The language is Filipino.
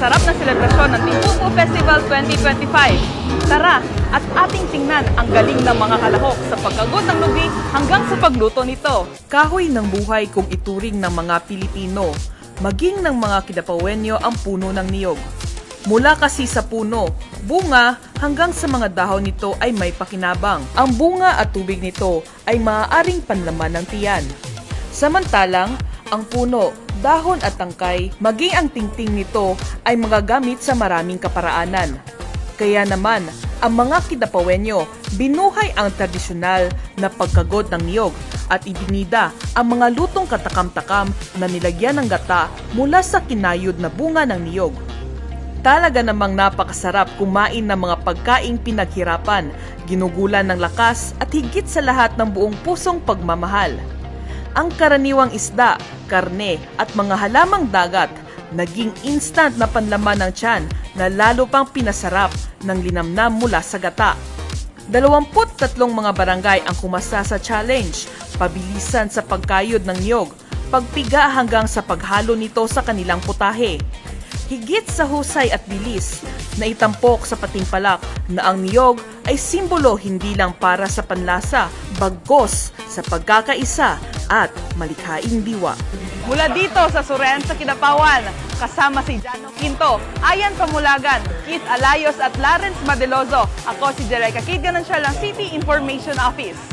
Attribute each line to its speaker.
Speaker 1: napakasarap na selebrasyon ng Timbuko Festival 2025. Tara at ating tingnan ang galing ng mga kalahok sa pagkagod ng lubi hanggang sa pagluto nito. Kahoy ng buhay kung ituring ng mga Pilipino, maging ng mga Kidapawenyo ang puno ng niyog. Mula kasi sa puno, bunga hanggang sa mga dahon nito ay may pakinabang. Ang bunga at tubig nito ay maaaring panlaman ng tiyan. Samantalang, ang puno, dahon at tangkay, maging ang tingting nito ay magagamit sa maraming kaparaanan. Kaya naman, ang mga Kidapawenyo binuhay ang tradisyonal na pagkagod ng niyog at ibinida ang mga lutong katakam-takam na nilagyan ng gata mula sa kinayod na bunga ng niyog. Talaga namang napakasarap kumain ng mga pagkaing pinaghirapan, ginugulan ng lakas at higit sa lahat ng buong pusong pagmamahal. Ang karaniwang isda, karne at mga halamang dagat naging instant na panlaman ng tiyan na lalo pang pinasarap ng linamnam mula sa gata. 23 mga barangay ang kumasa sa challenge, pabilisan sa pagkayod ng niyog, pagpiga hanggang sa paghalo nito sa kanilang putahe. Higit sa husay at bilis, na itampok sa patimpalak na ang niyog ay simbolo hindi lang para sa panlasa, bagkos sa pagkakaisa at malikhaing diwa. Mula dito sa Suren sa Kidapawan, kasama si Jano Quinto, Ayan Pamulagan, Keith Alayos at Lawrence Madeloso. Ako si Jereka Kid Ganancial ng City Information Office.